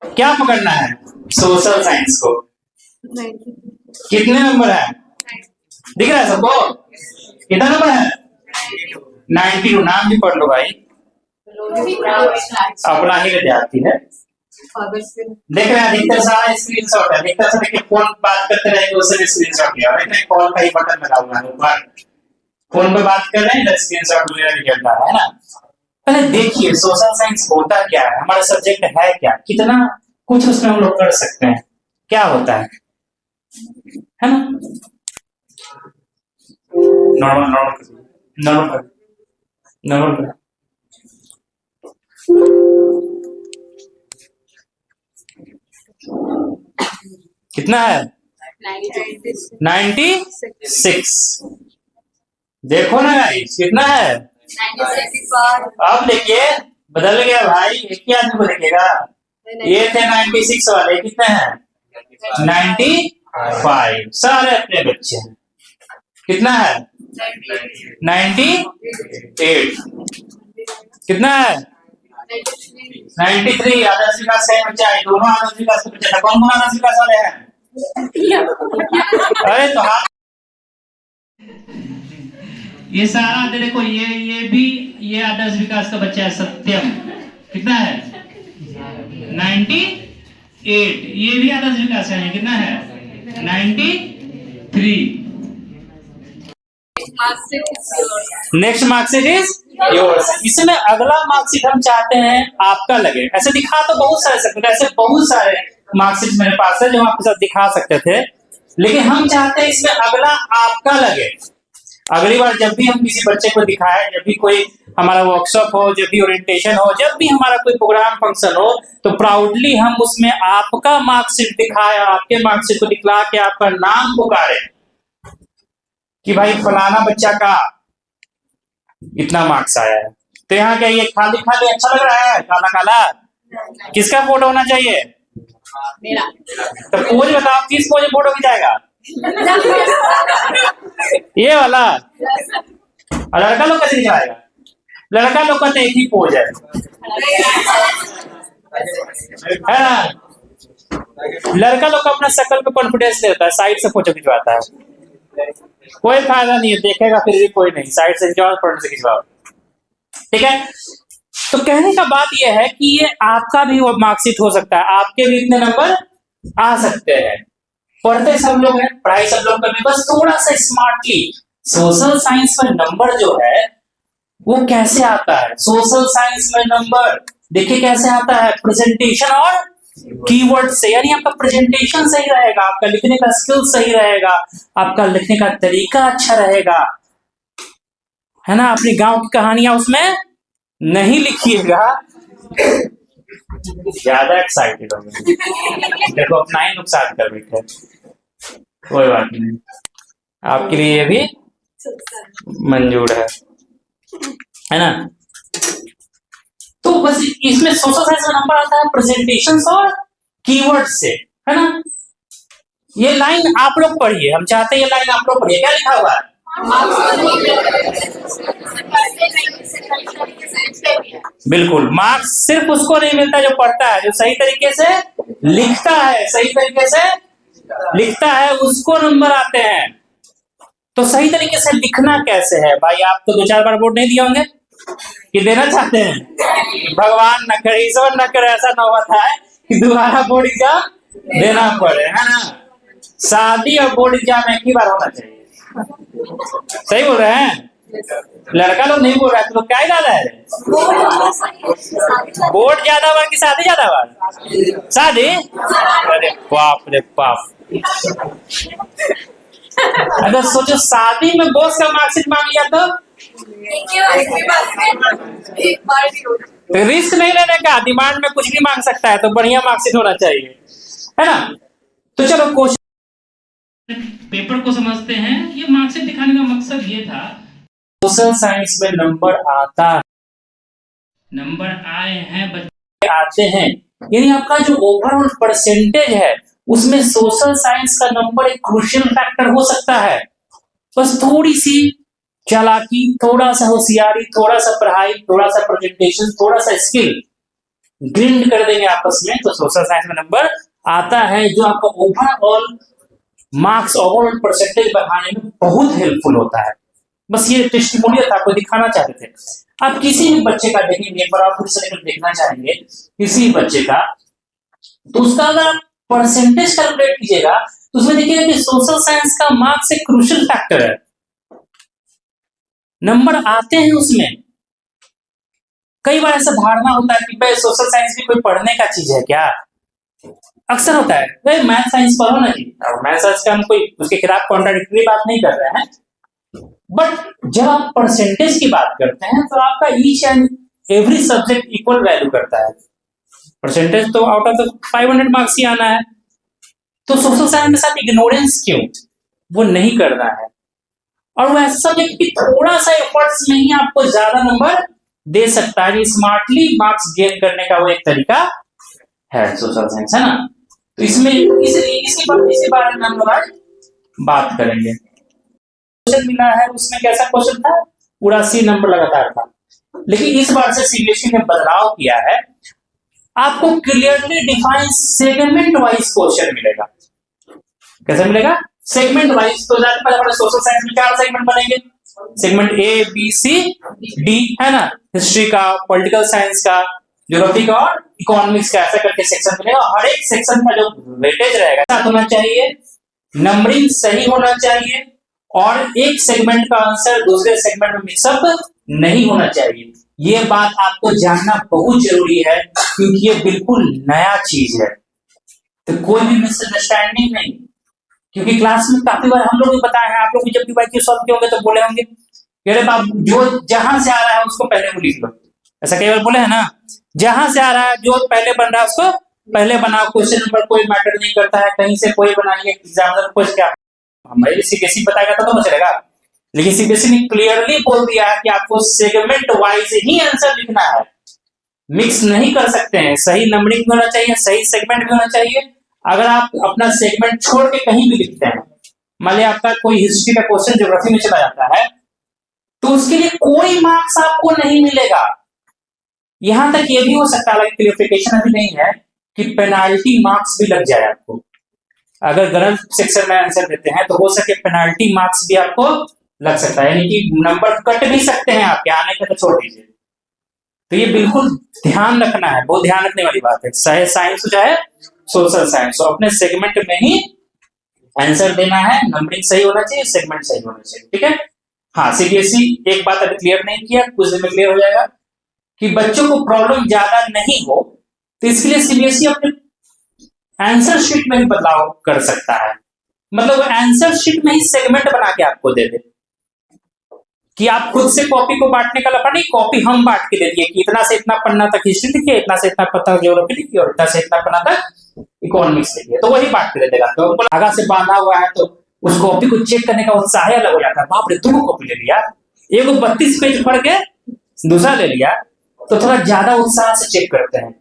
क्या पकड़ना है? सोशल साइंस को। 90। कितने नंबर है? दिख रहा है सबको? कितना नंबर है? 92। नाम भी पढ़ लो भाई, अपना ही विद्यार्थी है। देख रहे हैं अधिकतर सारा स्क्रीन शॉट है। अधिकतर से देखिए फोन बात करते रहेंगे, उससे स्क्रीन शॉट लिया। देख रहे हैं कॉल का ही बटन लगा हुआ है ऊपर, फोन पे बात कर रहे हैं, स्क्रीन शॉट मेरा निकल रहा है ना। पहले देखिए सोशल साइंस होता क्या है, हमारा सब्जेक्ट है क्या, कितना कुछ उसमें हम लोग कर सकते हैं, क्या होता है ना। Normal normal normal normal. कितना है? 96। देखो ना गाइस कितना है। अब देखिए बदल गया भाई, एक ही आदमी को देखिएगा। ये थे 96 वाले, कितने हैं? 95। सारे अपने बच्चे हैं। कितना है? 98। कितना है? 93। आदर्श विकास का बच्चा है, दोनों आदर्श विकास के बच्चे हैं। कौन आदर्श विकास वाले हैं? अरे तो हाथ, ये सारा देखो, ये भी ये आदर्श विकास का बच्चा है सत्यम। कितना है? 98। ये भी आदर्श विकास का है, कितना है? 93। Next marksheet is yours. इसमें अगला मार्कशीट हम चाहते हैं आपका लगे। ऐसे दिखा तो बहुत सारे सकते, ऐसे बहुत सारे मार्कशीट मेरे पास है जो आपके साथ दिखा सकते थे, लेकिन हम चाहते हैं इसमें अगला आपका लगे। अगली बार जब भी हम किसी बच्चे को दिखाएं, जब भी कोई हमारा वर्कशॉप हो, जब भी ओरिएंटेशन हो, जब भी हमारा कोई प्रोग्राम फंक्शन हो, तो प्राउडली हम उसमें आपका मार्कशीट दिखाएं, आपके मार्कशीट को दिखला के आपका नाम पुकारे कि भाई फलाना बच्चा का इतना मार्क्स आया है। तो यहाँ क्या ये खाली खाली अच्छा लग रहा है? काला काला किसका फोटो होना चाहिए? मेरा। तो पोज बताओ, किस पोज में फोटो खिंचाएगा? ये वाला। और लड़का लोग कैसे खिंचवाएगा? लड़का लोग का तो एक ही पोज है ना। लड़का लोग का अपना शक्ल पे कॉन्फिडेंस लेता है, साइड से फोटो खिंचवाता है। कोई फायदा नहीं है, देखेगा फिर भी कोई नहीं, साइड से खिंचवाओ, फ्रंट से खिंचवाओ। ठीक है, तो कहने का बात यह है कि ये आपका भी वो मार्कशीट हो सकता है, आपके भी इतने नंबर आ सकते हैं। पढ़ते सब लोग हैं, पढ़ाई सब लोग करते, बस थोड़ा सा स्मार्टली। सोशल साइंस में नंबर जो है वो कैसे आता है? सोशल साइंस में नंबर देखिए कैसे आता है, प्रेजेंटेशन और कीवर्ड से। यानी आपका प्रेजेंटेशन सही रहेगा, आपका लिखने का स्किल सही रहेगा, आपका लिखने का तरीका अच्छा रहेगा, है ना। अपनी गांव की कहानियां उसमें नहीं लिखिएगा। ज्यादा एक्साइटेड हो गए, देखो अपना ही नुकसान कर बैठे। कोई बात नहीं, आपके लिए ये भी मंजूर है ना। तो बस इसमें सोशल साइंस का नंबर आता है प्रेजेंटेशन और कीवर्ड से, है ना। ये लाइन आप लोग पढ़िए, हम चाहते हैं ये लाइन आप लोग पढ़िए। क्या लिखा हुआ है? बिल्कुल, मार्क्स सिर्फ उसको नहीं मिलता जो पढ़ता है, जो सही तरीके से लिखता है, सही तरीके से लिखता है उसको नंबर आते हैं। तो सही तरीके से लिखना कैसे है भाई? आप तो 2-4 बार बोर्ड नहीं दिए होंगे कि देना चाहते हैं? भगवान न करे, ईश्वर न करे ऐसा नौबत है कि दोबारा बोर्ड एग्जाम देना पड़े, है ना। शादी और बोर्ड एग्जाम एक ही बार होना चाहिए। सही बोल रहे हैं? लड़का लोग नहीं बोल रहा है, तो क्या ज्यादा है? बोर्ड ज्यादा बार की शादी ज्यादा बार? शादी? अरे बाप रे बाप। अगर सोचो शादी में बॉस का मार्कशीट मांग लिया तो रिस्क नहीं लेने का, डिमांड में कुछ भी मांग सकता है, तो बढ़िया मार्कशीट होना चाहिए, है ना। तो चलो क्वेश्चन पेपर को समझते हैं। ये मार्कशीट दिखाने का मकसद ये था, सोशल साइंस में नंबर आता है, नंबर आए हैं, बच्चे आते हैं, यानी आपका जो ओवरऑल परसेंटेज है उसमें सोशल साइंस का नंबर एक क्रूशियल फैक्टर हो सकता है। बस थोड़ी सी चालाकी, थोड़ा सा होशियारी, थोड़ा सा पढ़ाई, थोड़ा सा प्रेजेंटेशन, थोड़ा सा स्किल, ग्रिंड कर देंगे आपस में, तो सोशल साइंस में नंबर आता है जो आपको ओवरऑल मार्क्स ओवरऑल परसेंटेज बढ़ाने में बहुत हेल्पफुल होता है। बस ये टेस्टिमोनियल था, आपको दिखाना चाहते थे। अब किसी भी बच्चे का देखेंगे, एक बार आप फिर से देखना चाहेंगे किसी भी बच्चे का, तो उसका अगर आप परसेंटेज कैलकुलेट कीजिएगा तो उसमें देखिएगा कि सोशल साइंस का मार्क्स एक क्रूशियल फैक्टर है, नंबर आते हैं उसमें। कई बार ऐसा धारणा होता है कि भाई सोशल साइंस भी कोई पढ़ने का चीज है क्या, अक्सर होता है भाई मैथ साइंस पढ़ो ना जी, और मैथ साइंस का हम कोई उसके खिलाफ कॉन्ट्राडिक्टरी बात नहीं कर रहे हैं, बट जब आप परसेंटेज की बात करते हैं तो आपका each and every subject equal value करता है। परसेंटेज तो आउट ऑफ द 500 मार्क्स ही आना है, तो सोशल साइंस में साथ इग्नोरेंस क्यों, वो नहीं करना है। और वो ऐसा सब्जेक्ट कि थोड़ा सा एफर्ट्स में ही आपको ज्यादा नंबर दे सकता है, स्मार्टली मार्क्स गेन करने का वो एक तरीका है सोशल साइंस, है ना। तो इसमें इसी बारे में हम लोग आज बात करेंगे। क्वेश्चन मिला है उसमें कैसा क्वेश्चन था, पूरा 80 नंबर लगातार था, लेकिन इस बार से सीबीएसई ने बदलाव किया है, आपको clearly define segment wise question मिलेगा। कैसे मिलेगा, सेगमेंट वाइज। तो सोशल साइंस में 4 सेगमेंट बनेंगे, segment A B C D, है ना, हिस्ट्री का, पॉलिटिकल साइंस का, ज्योग्राफी का और इकोनॉमिक्स का, ऐसा करके सेक्शन मिलेगा। हर एक सेक्शन का जो वेटेज रहेगा साथ होना चाहिए, नंबरिंग सही होना चाहिए, और एक सेगमेंट का आंसर दूसरे सेगमेंट में मिक्सअप नहीं होना चाहिए। ये बात आपको जानना बहुत जरूरी है, क्योंकि ये बिल्कुल नया चीज है, तो कोई भी मिसअंडरस्टैंडिंग नहीं। क्योंकि क्लास में काफी बार हम लोग भी बताए हैं, आप लोग भी जब भी वाईक्यू सॉल्व किए होंगे तो बोले होंगे अरे बाप जो जहां से आ रहा है उसको पहले लिख लो, ऐसा कई बार बोले है ना, जहां से आ रहा है जो पहले बन रहा है उसको पहले बनाओ, क्वेश्चन नंबर कोई मैटर नहीं करता है, कहीं से कोई बनाइए, एग्जामिनर कुछ क्या हमारे सीबीएसई बताएगा तो पता चलेगा, लेकिन सीबीएसई ने क्लियरली बोल दिया है कि आपको सेगमेंट वाइज ही आंसर लिखना है, मिक्स नहीं कर सकते हैं। सही नंबरिंग भी होना चाहिए, सही सेगमेंट भी होना चाहिए। अगर आप अपना सेगमेंट छोड़ के कहीं भी लिखते हैं, मान लिया आपका कोई हिस्ट्री का क्वेश्चन ज्योग्राफी में चला जाता है, तो उसके लिए कोई मार्क्स आपको नहीं मिलेगा। यहां तक ये भी हो सकता है, क्लियरिफिकेशन अभी नहीं है, कि पेनाल्टी मार्क्स भी लग जाए आपको। अगर गलत सेक्शन में आंसर देते हैं तो हो सके पेनाल्टी मार्क्स भी आपको लग सकता है, यानी कि नंबर कट भी सकते हैं आपके, आने का तो छोड़ दीजिए। तो ये बिल्कुल ध्यान रखना है, बहुत ध्यान रखने वाली बात है, चाहे साइंस हो चाहे सोशल साइंस हो, अपने सेगमेंट में ही आंसर देना है, नंबरिंग सही होना चाहिए, सेगमेंट सही होना चाहिए, ठीक है। हाँ, सीबीएसई एक बात अभी क्लियर नहीं किया, कुछ दिन में क्लियर हो जाएगा कि बच्चों को प्रॉब्लम ज्यादा नहीं हो, तो इसके लिए सीबीएसई अपने आंसर शीट में ही बदलाव कर सकता है। मतलब आंसर शीट में ही सेगमेंट बना के आपको दे दे, कि आप खुद से कॉपी को बांटने का लफड़ा नहीं, कॉपी हम बांट के दे दिए कि इतना से इतना पन्ना तक हिस्ट्री लिखिए, इतना से इतना पन्ना ज्योग्राफी लिखिए, और इतना से इतना पन्ना तक इकोनॉमिक्स लिखिए, तो वही बांट के दे देगा। तो धागा से बांधा हुआ है तो उस कॉपी को चेक करने का उत्साह अलग हो जाता है, बाप रे 2 कॉपी ले लिया, एगो 32 पेज पढ़ के दूसरा ले लिया, तो थोड़ा ज्यादा उत्साह से चेक करते हैं।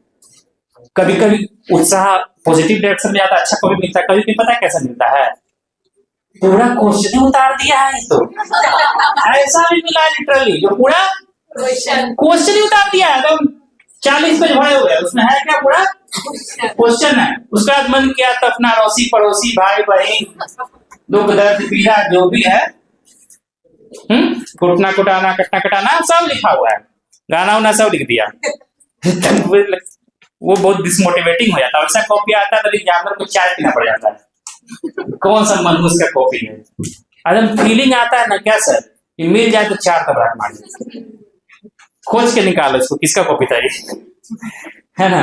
कभी कभी उत्साह पॉजिटिव डायरेक्शन में जाता है, अच्छा कॉपी मिलता है, कभी कभी पता है कैसा मिलता है, पूरा क्वेश्चन उतार दिया है, तो ऐसा भी मिला लिटरली, जो पूरा क्वेश्चन ही उतार दिया है, एकदम 40 पेज भरे हुए, उसमें है क्या, पूरा क्वेश्चन है। उसके बाद मन किया तो अपना अड़ोसी पड़ोसी भाई बहन दुख दर्द पीड़ा जो भी है, कुटना कुटाना कटना कटाना सब लिखा हुआ है, गाना उना सब लिख दिया। वो बहुत डिसमोटिवेटिंग हो जाता है, ऐसा कॉपी आता है तो एग्जामिनर को चाय पीना पड़ जाता है, कौन सा मनहूस का कॉपी है। एकदम फीलिंग आता है ना क्या सर, कि मिल जाए तो 4 तबराट मार दे, खोज के निकालो इसको किसका कॉपी था ये, है ना।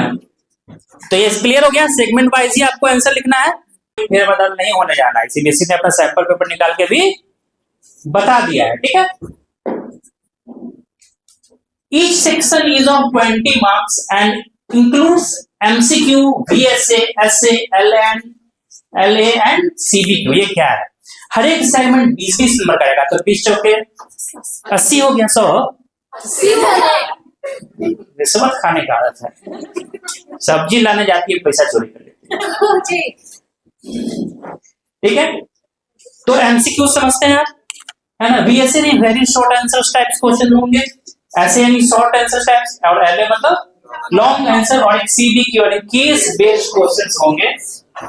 तो ये क्लियर हो गया, सेगमेंट वाइज ही आपको आंसर लिखना है, फिर बदल नहीं होने जाना है। सीबीएसई ने अपना सैंपल पेपर निकाल के भी बता दिया है, ठीक है। Each section is of 20 marks and includes MCQ, VSA, SA, LA and CBQ। ये क्या है, हर एक सेगमेंट 20-20 नंबर का रहेगा, तो 20 चौके 80 हो गया, 100 रिश्वत खाने का आदत है, सब्जी लाने जाती है पैसा चोरी कर लेती है, ठीक है। तो एमसीक्यू समझते हैं आप, है ना। VSA नहीं, very short answer types question होंगे, ऐसे यानी शॉर्ट आंसर टाइप्स, और LA मतलब लॉन्ग आंसर और एक सीबीक्यू और केस बेस्ड क्वेश्चंस होंगे।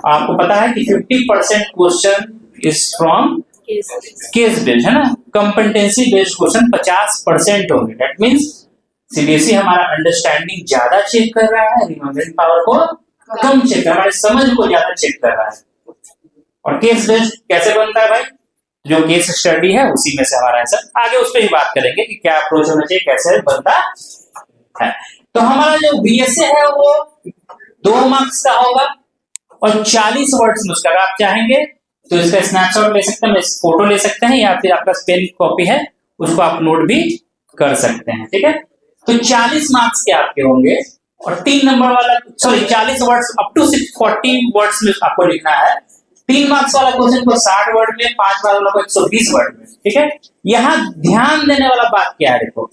आपको पता है कि 50% question is from case based, है ना। कंपेटेंसी बेस्ड क्वेश्चन 50% होंगे। दैट मींस सीबीएसई हमारा अंडरस्टैंडिंग ज्यादा चेक कर रहा है, रिमेम्बरिंग पावर को कम चेक कर रहा है, हमारे समझ को ज्यादा चेक कर रहा है। और केस बेस्ड कैसे बनता है भाई, जो केस स्टडी है उसी में से हमारा आंसर, आगे उस पर ही बात करेंगे कि क्या अप्रोच होना चाहिए, कैसे बनता है। तो हमारा जो बीएसए है वो 2 मार्क्स का होगा और 40 वर्ड्स में उसका, अगर आप चाहेंगे तो इसका स्नैपशॉट ले सकते हैं, फोटो ले सकते हैं, या फिर आपका पेन कॉपी है उसको आप नोट भी कर सकते हैं, ठीक है। तो 40 मार्क्स के आपके होंगे और 3 नंबर वाला, sorry 40 words up to 40 words में आपको लिखना है। 3 मार्क्स वाला क्वेश्चन को 60 वर्ड में, 5 वाला को 120 वर्ड में, ठीक है। यहाँ ध्यान देने वाला बात क्या है, देखो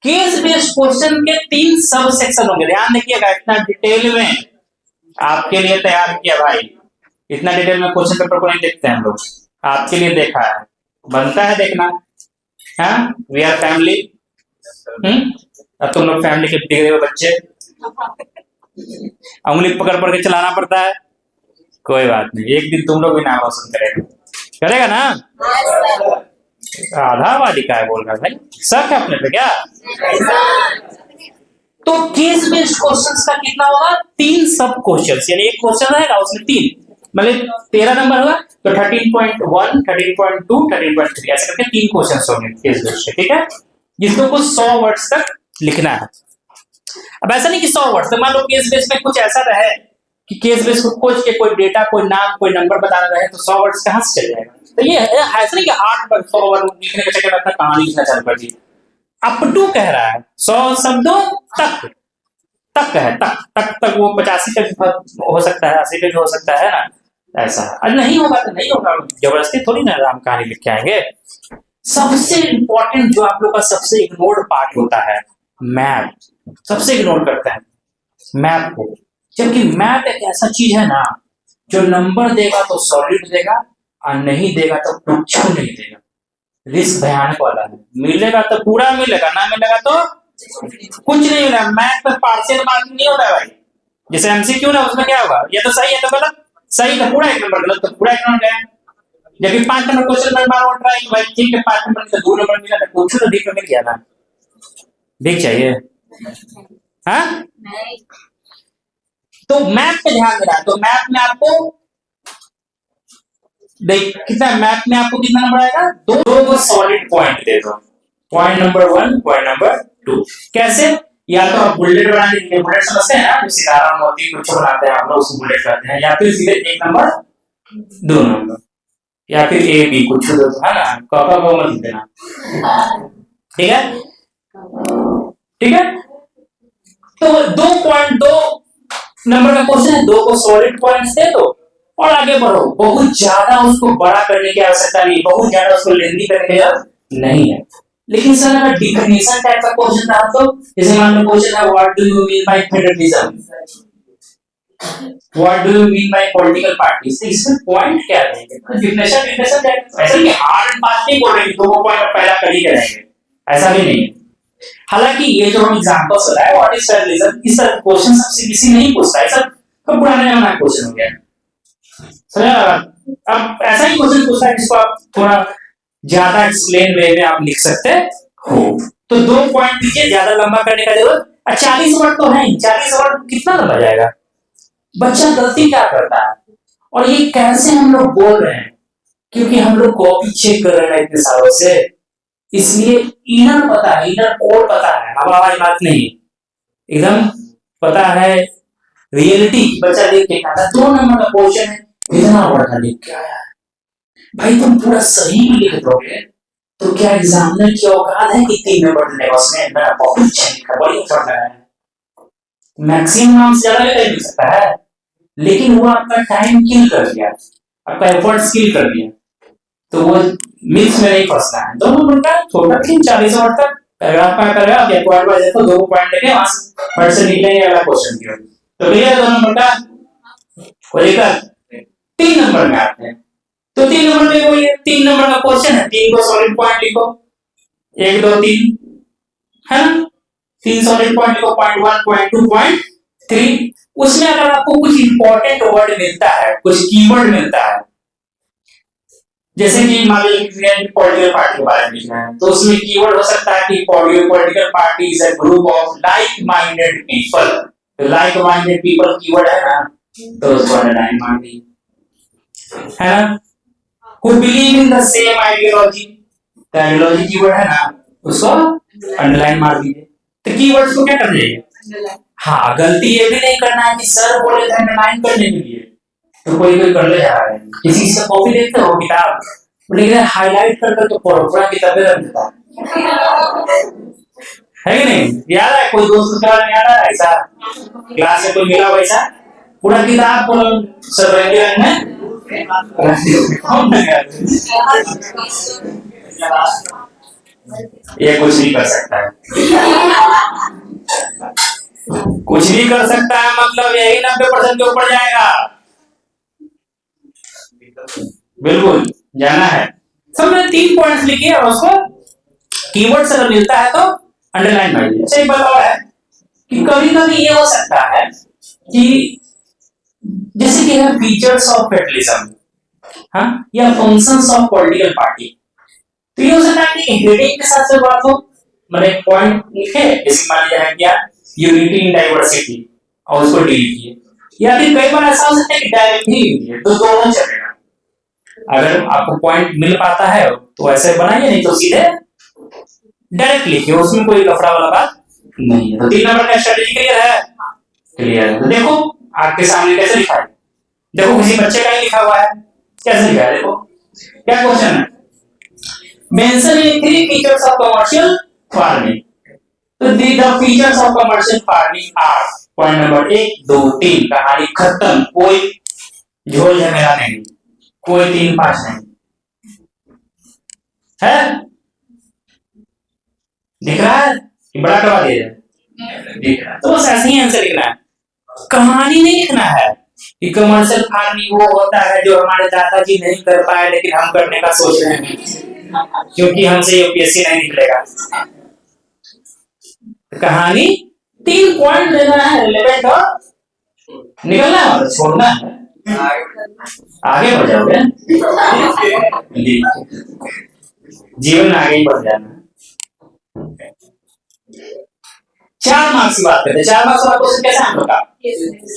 केस बेस्ड क्वेश्चन के 3 सब सेक्शन होंगे, ध्यान देखिएगा। इतना डिटेल में आपके लिए तैयार किया भाई, इतना डिटेल में क्वेश्चन पेपर को नहीं देखते हैं हम लोग, आपके लिए देखा है, बनता है देखना। हाँ, वी आर फैमिली। अब तुम लोग फैमिली के बिगड़े हुए बच्चे, उंगली पकड़ पकड़ के चलाना पड़ता है, कोई बात नहीं, एक दिन तुम लोग भी नाम रोशन करेगा ना। आधा वाली का है बोल रहा भाई, शक है अपने पे क्या। तो केस बेस्ड क्वेश्चंस का कितना होगा, 3 सब क्वेश्चंस, यानी एक क्वेश्चन रहेगा उसमें 3, मतलब 13 नंबर होगा तो 13.1, 13.2, 13.3 ऐसे करके 3 क्वेश्चंस होंगे केस बेस्ड, ठीक है, जिसको कुछ 100 वर्ड्स तक लिखना है। अब ऐसा नहीं कि 100 वर्ड्स, तो मान लो केस बेस्ड में कुछ ऐसा रहे कि केस बेस्ड को खोज के कोई डेटा, कोई नाम, कोई नंबर बताना रहे तो 100 वर्ड्स कहां से चल जाएगा। तो ये ऐसा नहीं कि 8 पर 100 वर्ड लिखने के चक्कर में अपना कहानी लिखना चालू कर दिए। अप टू कह रहा है 100 शब्दों तक, तक है, तक वो 85 तक हो सकता है, 80 तक हो सकता है ना, ऐसा। और नहीं होगा तो नहीं होगा, जबरदस्ती थोड़ी ना राम कहानी लिख के आएंगे। सबसे इंपॉर्टेंट जो आप लोग का सबसे इग्नोर्ड पार्ट होता है मैप, सबसे इग्नोर करते हैं मैप को, जबकि मैप एक ऐसा चीज है ना जो नंबर देगा तो सॉलिड देगा और नहीं देगा तो कुछ नहीं देगा। रिस्क भयानक वाला है, मिलेगा तो पूरा मिलेगा, ना मिलेगा तो कुछ नहीं मिलेगा। मैथ में पार्शियल मार्किंग नहीं होता है भाई, जैसे एमसीक्यू ना, उसमें क्या होगा, या तो सही है तो गलत, सही तो पूरा 1 नंबर, गलत तो पूरा 1 नंबर गया। जबकि 5 नंबर क्वेश्चन में बार ट्राई कि भाई ठीक है 5 नंबर से 2 नंबर मिला, कुछ तो ठीक मिल गया ना, ठीक चाहिए। हाँ, तो मैप पे ध्यान देना है। तो मैप में आपको देख कितना, मैप में आपको कितना नंबर आएगा, 2 को सॉलिड पॉइंट दे दो, पॉइंट नंबर 1, पॉइंट नंबर 2। कैसे, या तो आप बुलेट बनाने के लिए, बुलेट समझते हैं ना, सितारा मोती कुछ बनाते हैं आप लोग, उसको बुलेट कहते हैं, या फिर सीधे 1 नंबर 2 नंबर, या फिर ए बी कुछ दो, है ना, कॉपा को मत देना, ठीक है, ठीक है। तो 2.2 नंबर का क्वेश्चन है, 2 को सॉलिड पॉइंट्स दे दो और आगे बढ़ो। बहुत ज्यादा उसको बड़ा करने की आवश्यकता नहीं, बहुत ज्यादा उसको लेंदी करने की जरूरत नहीं है। लेकिन सर अगर डिफिनेशन टाइप का क्वेश्चन था तो, जैसे मान लो क्वेश्चन है what do you mean by federalism, what do you mean by political parties, तो इसमें पॉइंट क्या देंगे, डिफिनेशन ऐसा नहीं हार्ड एंड फास्ट नहीं बोल रहे कि 2 पॉइंट पहला कर ही करेंगे, ऐसा भी नहीं। हालांकि ये जो हम एग्जांपल्स हो रहा है व्हाट इज फेडरलिज्म, इस क्वेश्चन सबसे किसी नहीं पूछता है, सब तो पुराने जमाने का क्वेश्चन हो गया। अब ऐसा ही क्वेश्चन पूछता है जिसको आप थोड़ा ज्यादा एक्सप्लेन वे में आप लिख सकते हो, तो 2 पॉइंट दीजिए, ज्यादा लंबा करने का जरूरत। 40 वर्ड तो है, 40 वर्ड कितना लंबा जाएगा। बच्चा गलती क्या करता है, और ये कैसे हम लोग बोल रहे हैं, क्योंकि हम लोग कॉपी चेक कर रहे हैं इतने सालों से, इसलिए इनर पता है, इनर कोड पता है, हवा वाली बात नहीं, एकदम पता है रियलिटी। बच्चा देख के कहता है 2 नंबर का क्वेश्चन है, इतना बड़ा लिख के आया है भाई, तुम पूरा सही भी लिख दोगे तो क्या एग्जामिनर की औकात है कि 3 नंबर देने का, उसने मेरा बहुत अच्छा लिखा, बड़ी फर्क है, मैक्सिमम मार्क्स ज्यादा लिख सकता है, लेकिन वो आपका टाइम किल कर दिया, आपका एफर्ट किल कर दिया, तो वो मिक्स में नहीं फंसना है। 2 नंबर का छोटा 40 वर्ड तक पैराग्राफ का पैराग्राफ या पॉइंट वाइज देखो, 2 पॉइंट लेके वहां फट से निकलेंगे अगला क्वेश्चन की ओर। तो भैया 2 नंबर का को लेकर 3 नंबर में आते हैं। तो 3 नंबर में वो ये 3 नंबर का क्वेश्चन है, 3 को सॉलिड पॉइंट लिखो, 1 2 3, है ना। 3 सॉलिड पॉइंट को पॉइंट 1, पॉइंट 2, पॉइंट 3। उसमें अगर आपको कुछ इंपॉर्टेंट वर्ड मिलता है, कुछ कीवर्ड मिलता है, जैसे कि मान लीजिए पॉलिटिकल पार्टी के बारे में लिखना है, तो उसमें कीवर्ड हो सकता है कि political party is a group of like minded people. तो लाइक माइंडेड पीपल कीवर्ड है ना, तो उसको अंडरलाइन मार दी, है ना। who believe in the same ideology, तो आइडियोलॉजी कीवर्ड है ना, उसको अंडरलाइन मार दीजिए। तो कीवर्ड्स को क्या कर दीजिए। हाँ, गलती ये भी नहीं करना है कि सर बोले थे अंडरलाइन करने के लिए तो कोई कर ले जा रहा है। किसी से कॉपी देखते हो किताब, लेकिन हाईलाइट कर करके पढ़ो, पूरा किताबें रख देता है कि नहीं। याद है कोई दोस्त के बारे में याद है ऐसा, क्लास में कोई मिला वैसा पूरा किताब सब रंग में ये कुछ नहीं कर सकता है, कुछ भी कर सकता है, मतलब यही 90% के ऊपर जाएगा। बिल्कुल जाना है। सबने 3 पॉइंट्स लिखे और उसको कीवर्ड से मिलता है तो अंडरलाइन मारिए। अच्छा, एक बात और है कि कभी कभी ये हो सकता है कि जैसे कि है फीचर्स ऑफ फेडरलिज्म, हाँ, या फंक्शंस ऑफ पॉलिटिकल पार्टी, तो ये हो सकता है कि हेडिंग के साथ से बात हो, मतलब एक पॉइंट लिखे, जैसे मान लिया है क्या यूनिटी इन डाइवर्सिटी और उसको डिलीट किए, या फिर कई बार ऐसा हो सकता है कि डायरेक्टली लिखिए, तो दोनों चलेगा। अगर आपको पॉइंट मिल पाता है तो ऐसे बनाइए, नहीं तो सीधे डायरेक्ट लिखिए, उसमें कोई लफड़ा वाला बात नहीं है। तो 3 नंबर का स्ट्रेटजी क्लियर है, क्लियर है। तो देखो आपके सामने कैसे लिखा है, देखो किसी बच्चे का ही लिखा हुआ है, कैसे लिखा है देखो। क्या क्वेश्चन है, mention 3 features of commercial farming. तो the features of commercial farming are, point number 1, 2, 3, कहानी खत्म, कोई झोल झमेला नहीं, कोई 3, 5 नहीं है। दिख रहा है कि बड़ा करवा दिया जाए, दिख रहा है। तो बस ऐसे ही आंसर लिखना है, कहानी नहीं लिखना है कि कमर्शियल फार्मिंग वो होता है जो हमारे दादाजी नहीं कर पाए लेकिन हम करने का सोच रहे हैं क्योंकि हमसे यूपीएससी नहीं निकलेगा। कहानी 3 पॉइंट देना है, रिलेवेंट और निकलना है और छोड़ना है, आगे बढ़ जाओगे, जीवन आगे ही बढ़ जाना। 4 मार्क्स की बात करते हैं। 4 मार्क्स वाला क्वेश्चन कैसा है आपका,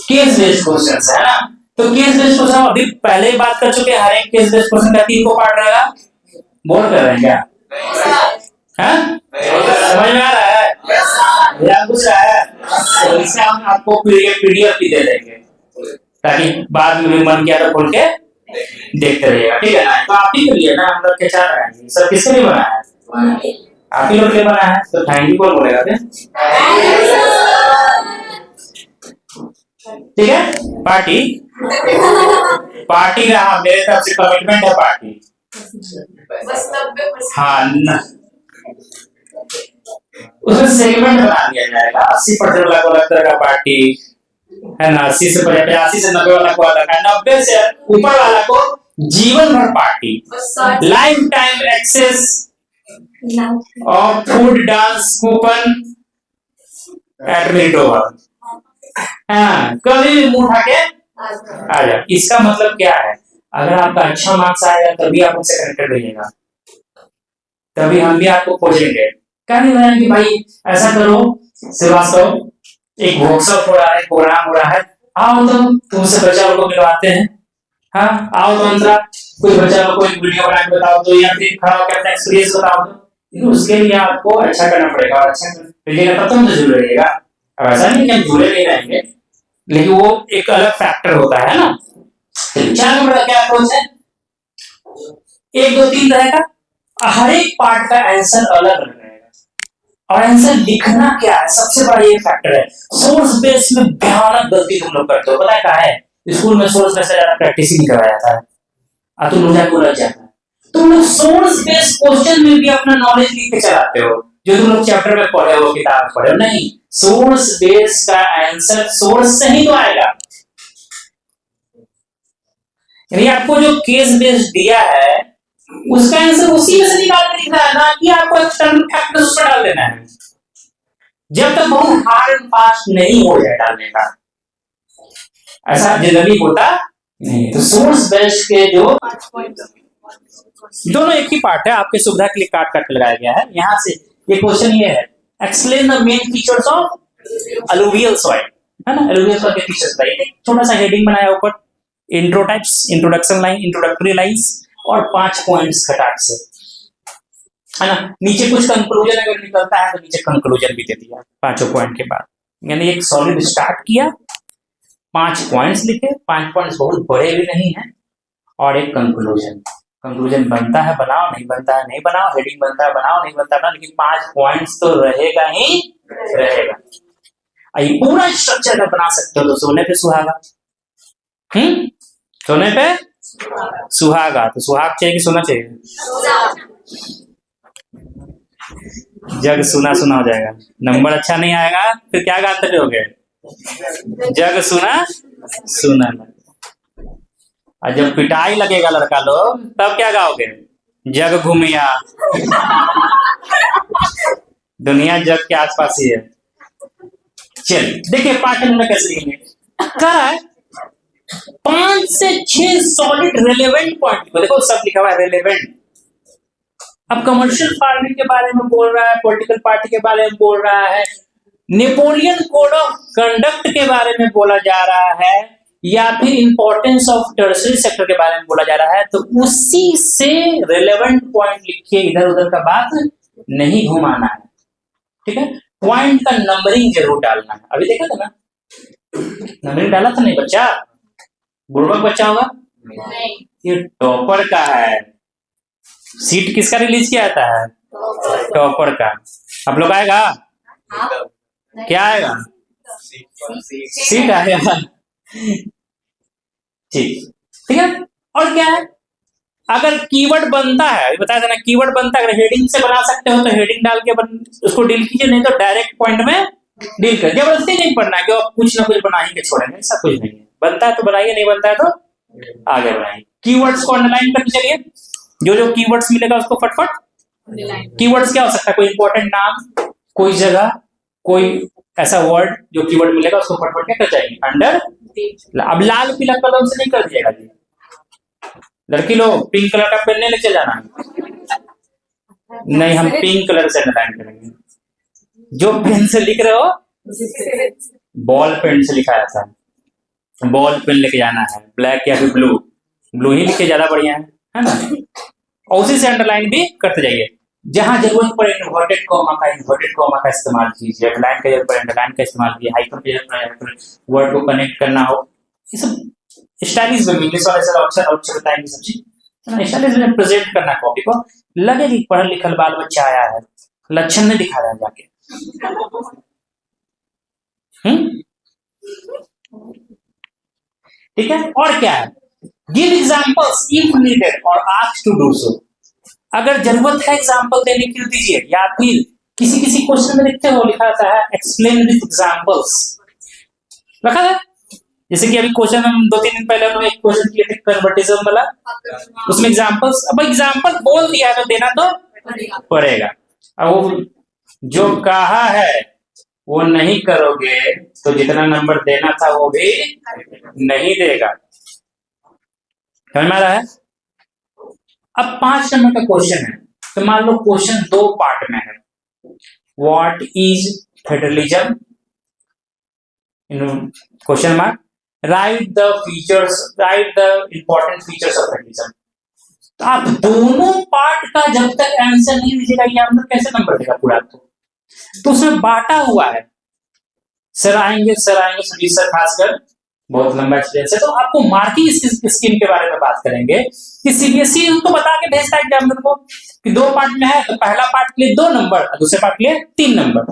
केस बेस्ड क्वेश्चन है ना। तो केस बेस्ड क्वेश्चन हम अभी पहले ही बात कर चुके हैं, हर एक केस बेस्ड क्वेश्चन का 3 को पार्ट रहेगा। बोल कर रहे हैं क्या, हैं समझ में आ रहा है, याद कुछ रहा है, तो इसमें हम आपको पीडीएफ भी दे देंगे ताकि बाद में मन किया तो खोल के देखते रहिएगा, ठीक है ना। तो आप ही के लिए ना हम लोग के 4 रहेंगे, सब किसके लिए बना है, आप ही लोग के लिए बना है। तो थैंक यू कौन बोलेगा फिर, ठीक है। पार्टी पार्टी रहा, मेरे तरफ से कमिटमेंट है पार्टी, बस 90%। हाँ, उसमें सेगमेंट बना दिया जाएगा, 80% वाला को अलग तरह का पार्टी है ना, 80 से 85 से 90 वाला को अलग है, 90 से ऊपर वाला को जीवन भर पार्टी, लाइफ टाइम एक्सेस और फूड डांस कूपन एट मिनटोवर, हाँ, कभी भी मुंह उठा के आ जाए। इसका मतलब क्या है, अगर आपका अच्छा मार्क्स आएगा तभी आप हमसे कनेक्टेड रहिएगा, तभी हम भी आपको खोजेंगे। क्या नहीं रहा कि भाई ऐसा करो श्रीवास्तव, एक वर्कशॉप हो रहा है, प्रोग्राम हो रहा है, आओ तो तुमसे बच्चा लोग को मिलवाते हैं, हाँ आओ तो अंतरा कोई बच्चा लोग को एक वीडियो बना के बताओ तो, या फिर खड़ा होकर अपना एक्सपीरियंस बताओ तो, लेकिन उसके लिए आपको अच्छा करना पड़ेगा, और अच्छा करिएगा तब तो हम जुड़ रहिएगा। ऐसा नहीं कि हम जुड़े नहीं रहेंगे, लेकिन वो एक अलग फैक्टर होता है ना। 4 नंबर का क्या अप्रोच है, 1, 2, 3 तरह का, हर एक पार्ट का आंसर अलग अलग रहेगा, और आंसर लिखना क्या है सबसे बड़ा ये फैक्टर है। सोर्स बेस में भयानक गलती तुम लोग करते हो, पता है क्या है, स्कूल में सोर्स बेस से ज्यादा प्रैक्टिस ही नहीं कराया जाता है, और तुम लोग जाके उलझ जाता है। तुम लोग सोर्स बेस्ड क्वेश्चन में भी अपना नॉलेज लिख के चलाते हो, जो तुम लोग चैप्टर में पढ़े हो, किताब पढ़े हो, नहीं, सोर्स बेस्ड का आंसर सोर्स से ही तो आएगा। यानी आपको जो केस बेस्ड दिया है उसका आंसर उसी में से निकाल के लिखना है, ना कि आपको एक्सटर्नल फैक्टर्स उस पर डाल देना है। जब तक बहुत हार्ड एंड फास्ट नहीं हो जाए डालने का, ऐसा जनरली होता नहीं। तो सोर्स बेस्ड के जो दोनों एक ही पार्ट है, आपके सुविधा के लिए काट काट लगाया गया है। यहां से ये क्वेश्चन ये है, explain the main features of alluvial soil, है ना। अलुवियल सॉइल के फीचर्स बताइए। एक छोटा सा हेडिंग बनाया ऊपर, intro types, introduction line, introductory lines और 5 पॉइंट्स खटाक से, है ना। नीचे कुछ कंक्लूजन अगर निकलता है तो नीचे कंक्लूजन भी दे दिया 5 पॉइंट के बाद। यानी एक सॉलिड स्टार्ट किया, 5 पॉइंट्स लिखे, 5 पॉइंट्स बहुत बड़े भी नहीं है, और एक कंक्लूजन। कंक्लूजन बनता है बनाओ, नहीं बनता है नहीं बनाओ, हेडिंग बनता है बनाओ, नहीं बनता है बनाओ, लेकिन 5 पॉइंट्स तो रहेगा ही रहेगा। ये पूरा स्ट्रक्चर अगर बना सकते हो तो सोने पे सुहागा। सोने पे सुहागा। तो सुहाग चाहिए कि सोना चाहिए? जग सुना सुना हो जाएगा, नंबर अच्छा नहीं आएगा, फिर क्या गाते रहोगे? जग सुना सुना। और जब पिटाई लगेगा लड़का लोग, तब क्या गाओगे? जग घूमिया। दुनिया जग के आसपास ही है। चल देखिए पार्ट में कैसे लिखेंगे। क्या 5 से 6 सॉलिड रेलेवेंट पॉइंट को देखो, सब लिखा हुआ है रेलेवेंट। अब कमर्शियल फार्मिंग के बारे में बोल रहा है, पॉलिटिकल पार्टी के बारे में बोल रहा है, नेपोलियन कोड ऑफ कंडक्ट के बारे में बोला जा रहा है, या फिर इंपॉर्टेंस ऑफ टर्शियरी सेक्टर के बारे में बोला जा रहा है, तो उसी से रेलेवेंट पॉइंट लिखिए, इधर उधर का बात नहीं घुमाना है, ठीक है। पॉइंट का नंबरिंग जरूर डालना है। अभी देखा था ना, नंबरिंग डाला था नहीं बच्चा? बुड़बक बच्चा होगा? ये टॉपर का है। सीट किसका रिलीज किया जाता है? टॉपर का। आप लोग आएगा? क्या आएगा? सीट आएगा। ठीक है। और क्या है, अगर कीवर्ड बनता है, बताया था ना, कीवर्ड बनता है, अगर हेडिंग से बना सकते हो तो हेडिंग डाल के उसको डील कीजिए, नहीं तो डायरेक्ट पॉइंट में डील कर। जबरदस्ती नहीं पढ़ना है कि आप कुछ ना कुछ बनाएंगे छोड़ेंगे, ऐसा कुछ नहीं है। बनता है तो बनाइए, नहीं बनता है तो आगे बढ़ाइए। कीवर्ड्स को अंडरलाइन करके चलिए, जो जो कीवर्ड्स मिलेगा उसको फटफट। कीवर्ड्स क्या हो सकता है? कोई इंपॉर्टेंट नाम, कोई जगह, कोई ऐसा वर्ड जो कीवर्ड मिलेगा उसको फटफट क्या कर जाएंगे? अंडर। अब लाल पीला कलम से नहीं कर दिएगा जी। लड़की लोग पिंक कलर का पेन नहीं लेके जाना, नहीं, हम पिंक कलर से अंडरलाइन करेंगे। जो पेन से लिख रहे हो बॉल पेन से लिखा जाता है, बॉल पेन लेके जाना है, ब्लैक या फिर ब्लू। ब्लू ही लिखे ज्यादा बढ़िया है ना। और उसी से अंडरलाइन भी करते जाइए। जहां जरूरत पड़े इन्वर्टेड कॉमा का इस्तेमाल कीजिए, लाइन का जरूरत पड़े अंडरलाइन का इस्तेमाल कीजिए, हाइफन की जरूरत पड़े वर्ड को कनेक्ट करना हो, ये सब स्टाइलिश में इंग्लिश वाले सर अक्षर बताएंगे सब चीज। स्टाइलिश में प्रेजेंट करना कॉपी को, लगे कि पढ़ा लिखल बाल बच्चा आया है, लक्षण नहीं दिखा रहा है जाके। ठीक है। और क्या है, गिव एग्जांपल्स इफ नीडेड और आस्क टू डू सो। अगर जरूरत है एग्जांपल देने के लिए दीजिए, या फिर किसी किसी क्वेश्चन में देखते हो लिखा रहता है एक्सप्लेन विद एग्जांपल्स, रखा है। जैसे कि अभी क्वेश्चन हम 2-3 दिन पहले हम एक क्वेश्चन किए थे कन्वर्टिज्म वाला, उसमें एग्जांपल्स। अब एग्जांपल बोल दिया है तो देना तो पड़ेगा। अब वो जो कहा है वो नहीं करोगे तो जितना नंबर देना था वो भी नहीं देगा। समझ में आ रहा है? अब 5 नंबर का क्वेश्चन है, तो मान लो क्वेश्चन 2 पार्ट में है। What is federalism? Question mark, right the features, right the important features of federalism. तो आप दोनों पार्ट का जब तक आंसर नहीं दीजिएगा, ये आपको कैसे नंबर देगा पूरा? तो उसमें बांटा हुआ है। सर आएंगे सुजीत सर खासकर, बहुत लंबा एक्सपीरियंस है, तो आपको मार्किंग स्कीम के बारे में बात करेंगे कि सीबीएसई उनको बता के भेजता है एग्जामिनर को कि 2 पार्ट में है, तो पहला पार्ट के लिए 2 नंबर, दूसरे पार्ट के लिए 3 नंबर।